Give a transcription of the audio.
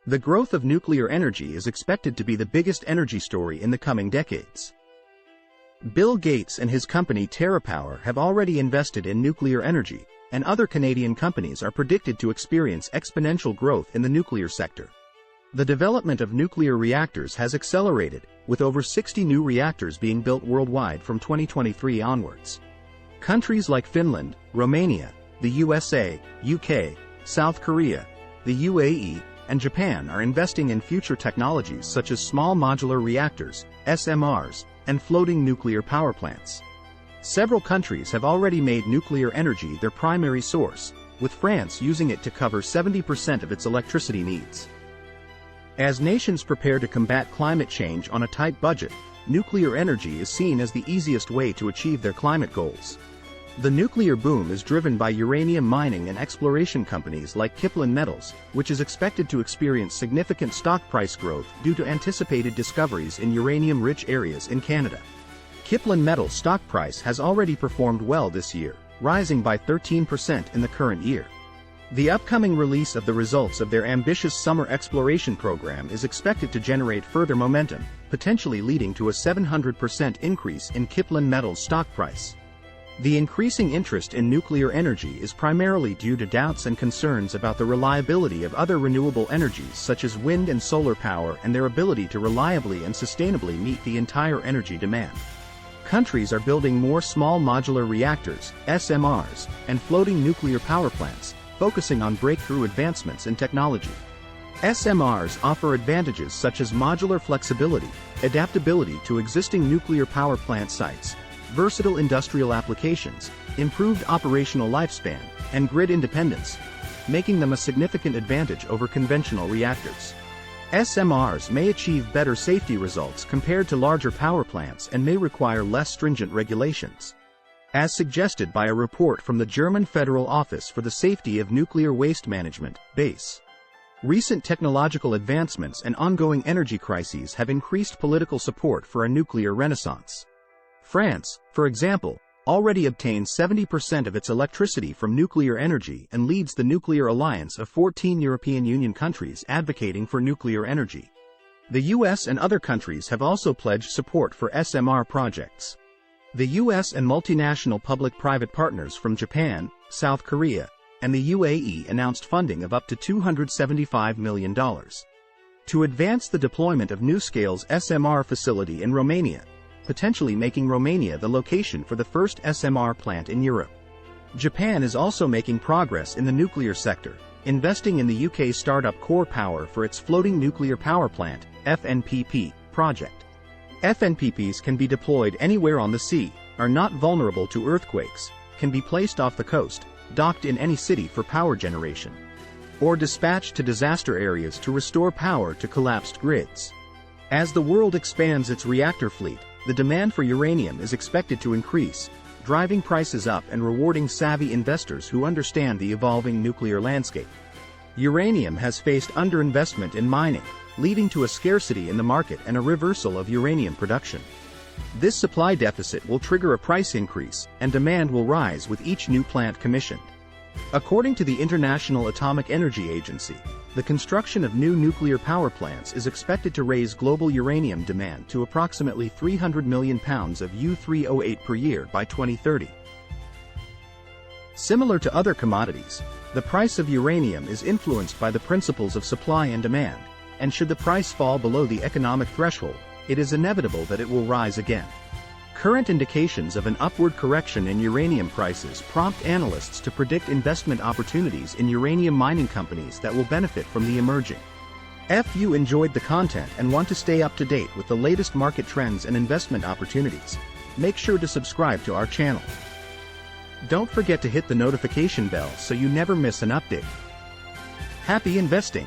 The growth of nuclear energy is expected to be the biggest energy story in the coming decades. Bill Gates and his company TerraPower have already invested in nuclear energy, and other Canadian companies are predicted to experience exponential growth in the nuclear sector. The development of nuclear reactors has accelerated, with over 60 new reactors being built worldwide from 2023 onwards. Countries like Finland, Romania, the USA, UK, South Korea, the UAE, and Japan are investing in future technologies such as small modular reactors, SMRs, and floating nuclear power plants. Several countries have already made nuclear energy their primary source, with France using it to cover 70% of its electricity needs. As nations prepare to combat climate change on a tight budget, nuclear energy is seen as the easiest way to achieve their climate goals. The nuclear boom is driven by uranium mining and exploration companies like Kipling Metals, which is expected to experience significant stock price growth due to anticipated discoveries in uranium-rich areas in Canada. Kipling Metals' stock price has already performed well this year, rising by 13% in the current year. The upcoming release of the results of their ambitious summer exploration program is expected to generate further momentum, potentially leading to a 700% increase in Kipling Metals' stock price. The increasing interest in nuclear energy is primarily due to doubts and concerns about the reliability of other renewable energies such as wind and solar power and their ability to reliably and sustainably meet the entire energy demand. Countries are building more small modular reactors, SMRs, and floating nuclear power plants, focusing on breakthrough advancements in technology. SMRs offer advantages such as modular flexibility, adaptability to existing nuclear power plant sites, versatile industrial applications, improved operational lifespan, and grid independence, making them a significant advantage over conventional reactors. SMRs may achieve better safety results compared to larger power plants and may require less stringent regulations. As suggested by a report from the German Federal Office for the Safety of Nuclear Waste Management, BASE. Recent technological advancements and ongoing energy crises have increased political support for a nuclear renaissance. France, for example, already obtains 70% of its electricity from nuclear energy and leads the nuclear alliance of 14 European Union countries advocating for nuclear energy. The US and other countries have also pledged support for SMR projects. The US and multinational public-private partners from Japan, South Korea, and the UAE announced funding of up to $275 million to advance the deployment of NuScale's SMR facility in Romania, potentially making Romania the location for the first SMR plant in Europe. Japan is also making progress in the nuclear sector, investing in the UK startup Core Power for its floating nuclear power plant, FNPP, project. FNPPs can be deployed anywhere on the sea, are not vulnerable to earthquakes, can be placed off the coast, docked in any city for power generation, or dispatched to disaster areas to restore power to collapsed grids. As the world expands its reactor fleet, the demand for uranium is expected to increase, driving prices up and rewarding savvy investors who understand the evolving nuclear landscape. Uranium has faced underinvestment in mining, leading to a scarcity in the market and a reversal of uranium production. This supply deficit will trigger a price increase, and demand will rise with each new plant commissioned. According to the International Atomic Energy Agency, the construction of new nuclear power plants is expected to raise global uranium demand to approximately 300 million pounds of U-3O8 per year by 2030. Similar to other commodities, the price of uranium is influenced by the principles of supply and demand, and should the price fall below the economic threshold, it is inevitable that it will rise again. Current indications of an upward correction in uranium prices prompt analysts to predict investment opportunities in uranium mining companies that will benefit from the emerging. If you enjoyed the content and want to stay up to date with the latest market trends and investment opportunities, make sure to subscribe to our channel. Don't forget to hit the notification bell so you never miss an update. Happy investing!